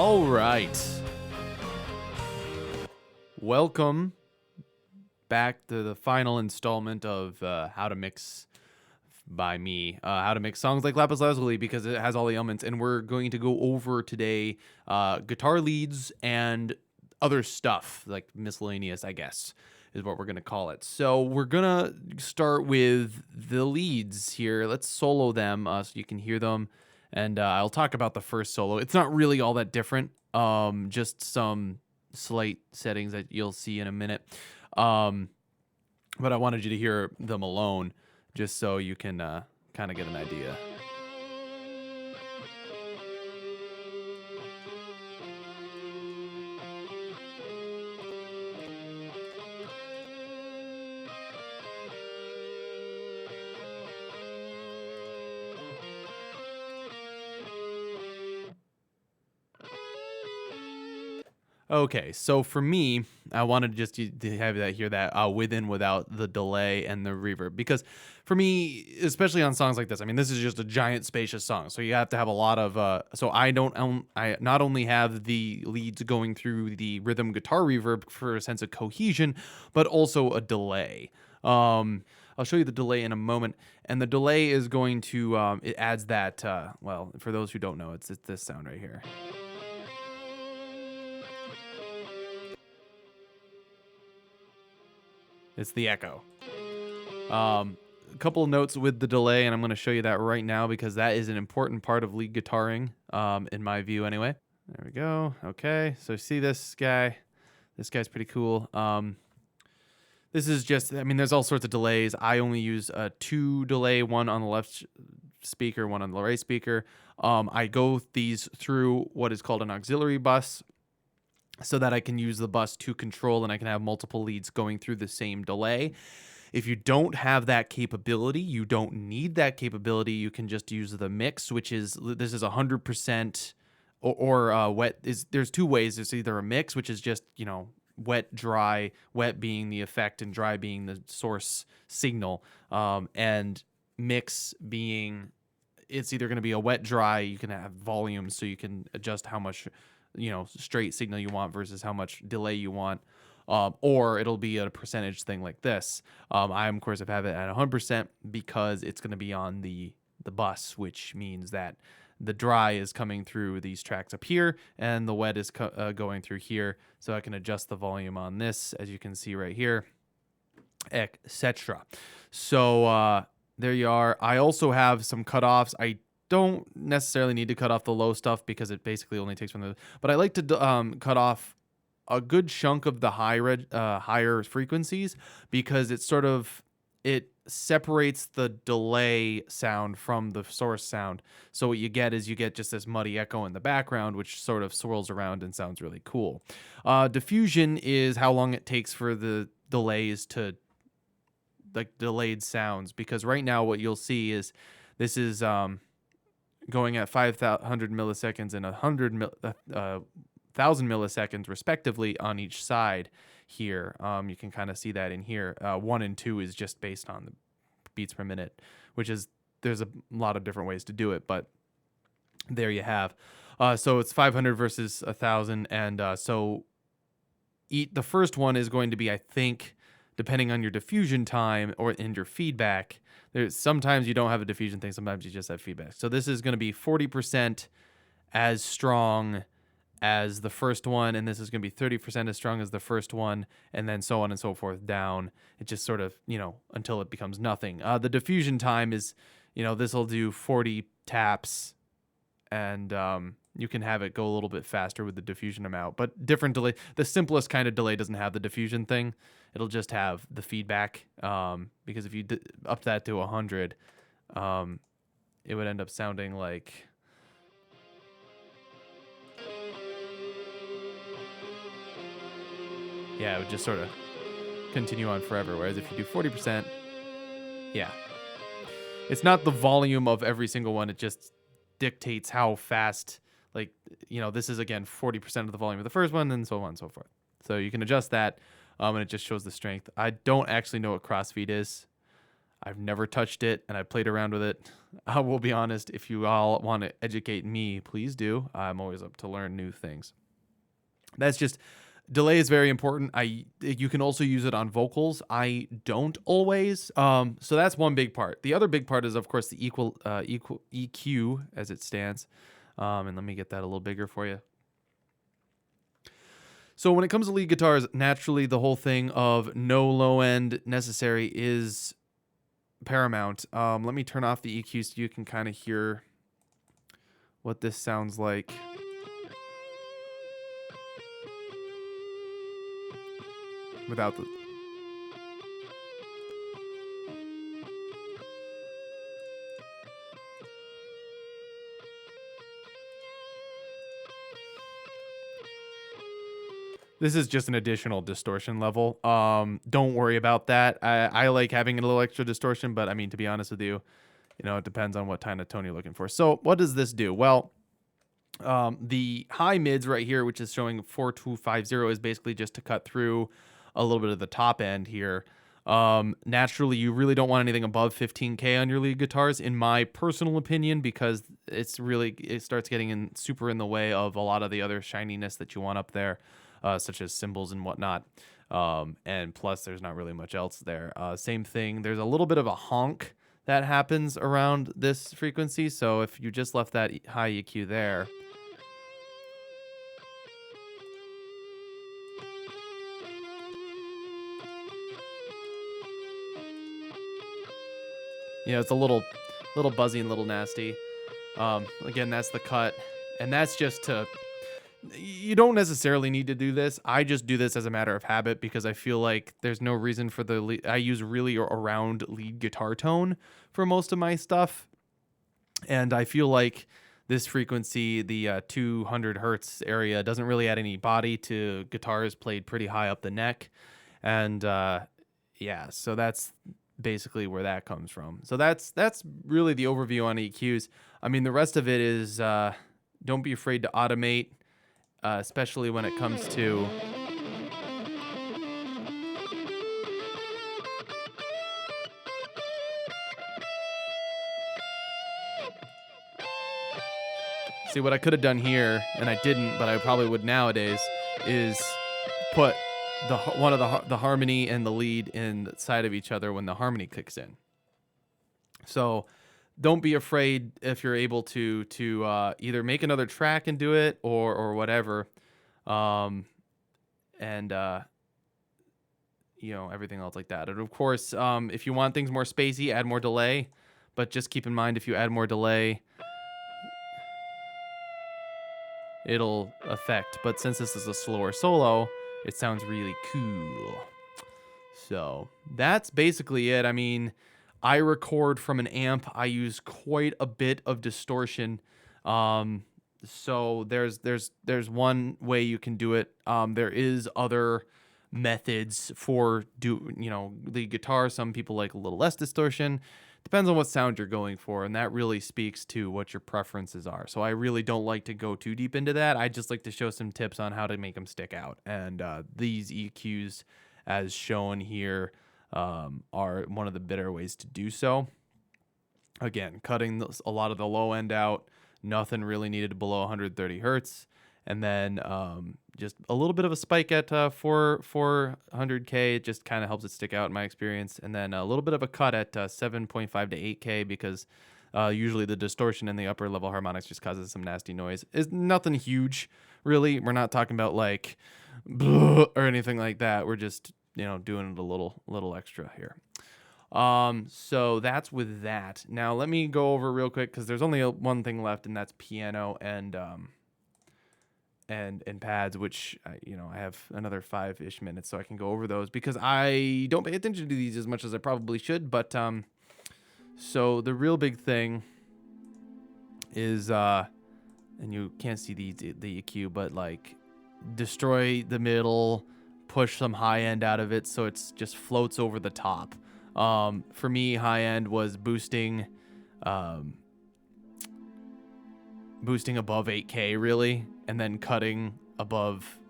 All right. Welcome back to the final installment of How to Mix by me. How to mix songs like Lapis Lazuli because it has all the elements. And we're going to go over today guitar leads and other stuff, like miscellaneous, I guess, is what we're going to call it. So we're going to start with the leads here. Let's solo them so you can hear them. And I'll talk about the first solo. It's not really all that different. Just some slight settings that you'll see in a minute. But I wanted you to hear them alone just so you can kind of get an idea. Okay, so for me, I wanted just to have that hear that with and without the delay and the reverb, because for me, especially on songs like this, I mean, this is just a giant spacious song, so you have to have a lot of. So I not only have the leads going through the rhythm guitar reverb for a sense of cohesion, but also a delay. I'll show you the delay in a moment, and the delay is going to it adds that. Well, for those who don't know, it's this sound right here. It's the echo. A couple of notes with the delay, and I'm going to show you that right now because that is an important part of lead guitaring, in my view anyway. There we go. Okay, so see this guy? This guy's pretty cool. This is just, I mean, there's all sorts of delays. I only use a 2 delay, one on the left speaker, one on the right speaker. I go these through what is called an auxiliary bus, so that I can use the bus to control and I can have multiple leads going through the same delay. If you don't have that capability, you don't need that capability. You can just use the mix, which is, this is 100% or wet. There's two ways. There's either a mix, which is just, wet, dry, wet being the effect and dry being the source signal. And mix being, it's either going to be a wet, dry, you can have volumes so you can adjust how much straight signal you want versus how much delay you want, or it'll be a percentage thing like this. I, of course, have it at 100% because it's going to be on the bus, which means that the dry is coming through these tracks up here and the wet is going through here, so I can adjust the volume on this, as you can see right here, etc. So there you are. I also have some cutoffs. I don't necessarily need to cut off the low stuff because it basically only takes from the, but I like to cut off a good chunk of the higher frequencies because it separates the delay sound from the source sound. So what you get is just this muddy echo in the background, which sort of swirls around and sounds really cool. Diffusion is how long it takes for the delays to, like, delayed sounds, because right now what you'll see is this is going at 500 milliseconds and 1,000 milliseconds respectively on each side here. You can kind of see that in here. 1 and 2 is just based on the beats per minute, which is, there's a lot of different ways to do it, but there you have. So it's 500 versus 1,000, and so the first one is going to be, I think, depending on your diffusion time or in your feedback. There's sometimes you don't have a diffusion thing, sometimes you just have feedback. So this is going to be 40% as strong as the first one, and this is going to be 30% as strong as the first one, and then so on and so forth down. It just sort of, until it becomes nothing. The diffusion time is, this will do 40 taps, and you can have it go a little bit faster with the diffusion amount, but different delay. The simplest kind of delay doesn't have the diffusion thing. It'll just have the feedback, because if you up that to 100, it would end up sounding like... Yeah, it would just sort of continue on forever, whereas if you do 40%, yeah. It's not the volume of every single one, it just dictates how fast, like, this is, again, 40% of the volume of the first one, and so on and so forth. So you can adjust that, and it just shows the strength. I don't actually know what crossfeed is. I've never touched it, and I played around with it. I will be honest, if you all want to educate me, please do. I'm always up to learn new things. That's just, delay is very important. You can also use it on vocals. I don't always. So that's one big part. The other big part is, of course, the equal EQ as it stands. And let me get that a little bigger for you. So when it comes to lead guitars, naturally the whole thing of no low end necessary is paramount. Let me turn off the EQ so you can kind of hear what this sounds like. Without the... This is just an additional distortion level. Don't worry about that. I like having a little extra distortion, but I mean, to be honest with you, it depends on what kind of tone you're looking for. So what does this do? Well, the high mids right here, which is showing 4250, is basically just to cut through a little bit of the top end here. Naturally, you really don't want anything above 15K on your lead guitars, in my personal opinion, because it starts getting super in the way of a lot of the other shininess that you want up there. Such as cymbals and whatnot. And plus, there's not really much else there. Same thing, there's a little bit of a honk that happens around this frequency. So if you just left that high EQ there, it's a little buzzy and a little nasty. Again, that's the cut. And that's just to... You don't necessarily need to do this. I just do this as a matter of habit because I feel like there's no reason for I use really around lead guitar tone for most of my stuff. And I feel like this frequency, the 200 hertz area, doesn't really add any body to guitars played pretty high up the neck. And yeah, so that's basically where that comes from. So that's really the overview on EQs. I mean, the rest of it is don't be afraid to automate. Especially when it comes to see what I could have done here, and I didn't, but I probably would nowadays, is put one of the harmony and the lead inside of each other when the harmony kicks in. So don't be afraid if you're able to either make another track and do it or whatever. Everything else like that. And of course, if you want things more spacey, add more delay. But just keep in mind, if you add more delay, it'll affect. But since this is a slower solo, it sounds really cool. So that's basically it. I mean, I record from an amp. I use quite a bit of distortion. So there's one way you can do it. There is other methods for the guitar. Some people like a little less distortion. Depends on what sound you're going for, and that really speaks to what your preferences are. So I really don't like to go too deep into that. I just like to show some tips on how to make them stick out. And these EQs, as shown here, are one of the better ways to do so. Again, cutting a lot of the low end out, nothing really needed below 130 hertz, and then just a little bit of a spike at 400K. It just kind of helps it stick out in my experience, and then a little bit of a cut at 7.5 to 8K because usually the distortion in the upper level harmonics just causes some nasty noise. It's nothing huge, really. We're not talking about like or anything like that. We're just doing it a little extra here. So that's with that. Now let me go over real quick because there's only one thing left, and that's piano and pads, which I have another 5-ish minutes, so I can go over those because I don't pay attention to these as much as I probably should. But so the real big thing is and you can't see the EQ, but like destroy the middle, push some high end out of it so it's just floats over the top. For me, high end was boosting above 8K really, and then cutting above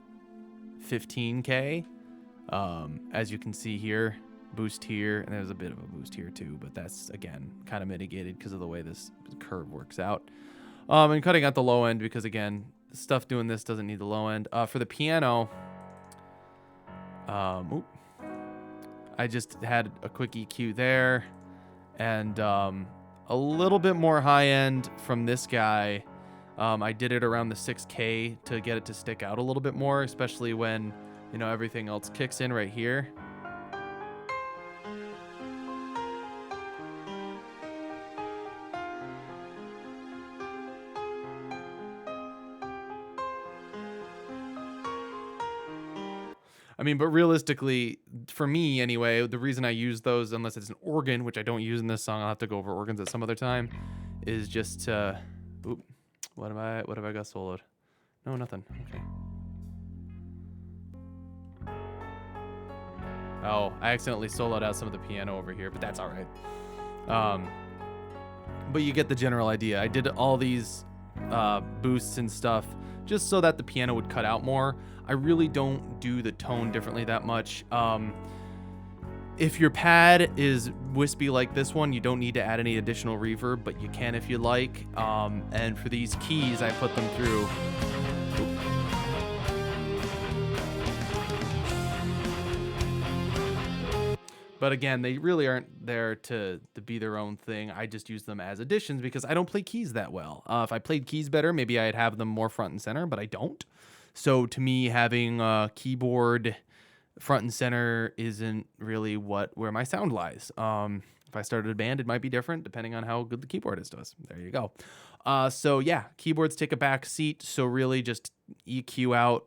15K. As you can see here, boost here, and there's a bit of a boost here too, but that's, again, kind of mitigated because of the way this curve works out. And cutting out the low end because, again, stuff doing this doesn't need the low end. For the piano, I just had a quick EQ there, and a little bit more high end from this guy. I did it around the 6K to get it to stick out a little bit more, especially when, you know, everything else kicks in right here. I mean, but realistically, for me anyway, the reason I use those, unless it's an organ, which I don't use in this song, I'll have to go over organs at some other time, is just to, oop, what have I got soloed? No, nothing. Okay. Oh, I accidentally soloed out some of the piano over here, but that's all right. But you get the general idea. I did all these boosts and stuff just so that the piano would cut out more. I really don't do the tone differently that much. If your pad is wispy like this one, you don't need to add any additional reverb, but you can if you like. And for these keys, I put them through. But again, they really aren't there to be their own thing. I just use them as additions because I don't play keys that well. If I played keys better, maybe I'd have them more front and center, but I don't. So to me, having a keyboard front and center isn't really where my sound lies. If I started a band, it might be different depending on how good the keyboardist does. There you go. So yeah, keyboards take a back seat. So really just EQ out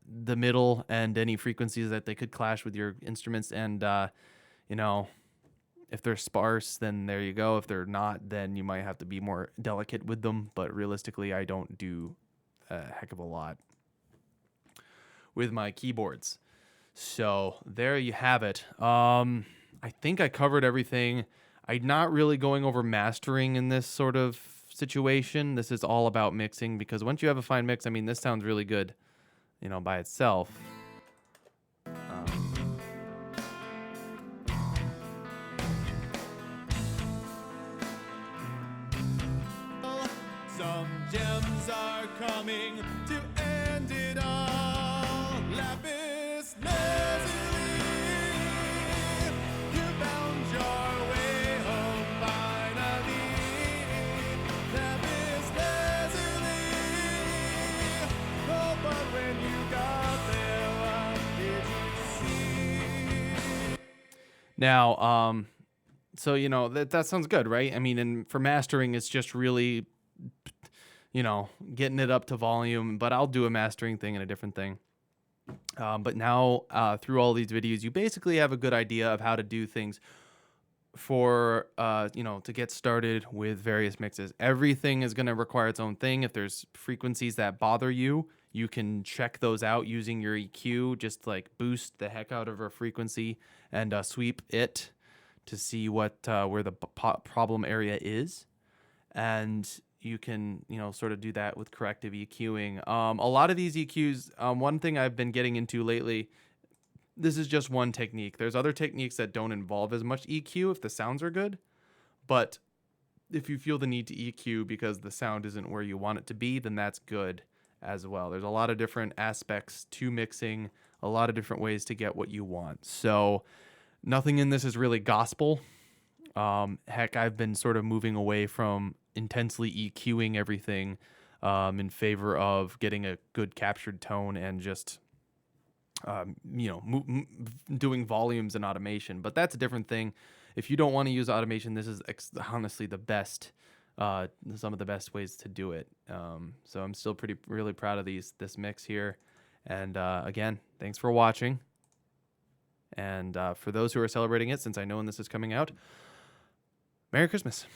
the middle and any frequencies that they could clash with your instruments. And, you know, if they're sparse, then there you go. If they're not, then you might have to be more delicate with them. But realistically, I don't do a heck of a lot with my keyboards. So there you have it. I think I covered everything. I'm not really going over mastering in this sort of situation. This is all about mixing, because once you have a fine mix, I mean, this sounds really good, you know, by itself. Some gems are coming to end it all. Lapis Lazuli, you found your way home finally. Lapis Lazuli, oh, but when you got there, what did you see? Now, so, you know, that sounds good, right? I mean, and for mastering, it's just really, you know, getting it up to volume, but I'll do a mastering thing and a different thing. But now, through all these videos, you basically have a good idea of how to do things for, you know, to get started with various mixes. Everything is going to require its own thing. If there's frequencies that bother you, you can check those out using your EQ. Just like boost the heck out of a frequency and sweep it to see what where the problem area is. And you can, you know, sort of do that with corrective EQing. A lot of these EQs, one thing I've been getting into lately, this is just one technique. There's other techniques that don't involve as much EQ if the sounds are good. But if you feel the need to EQ because the sound isn't where you want it to be, then that's good as well. There's a lot of different aspects to mixing, a lot of different ways to get what you want. So nothing in this is really gospel. Heck, I've been sort of moving away from intensely EQing everything in favor of getting a good captured tone and just, you know, doing volumes and automation. But that's a different thing. If you don't want to use automation, this is honestly the best, some of the best ways to do it. So I'm still really proud of this mix here. And again, thanks for watching. And for those who are celebrating it, since I know when this is coming out, Merry Christmas.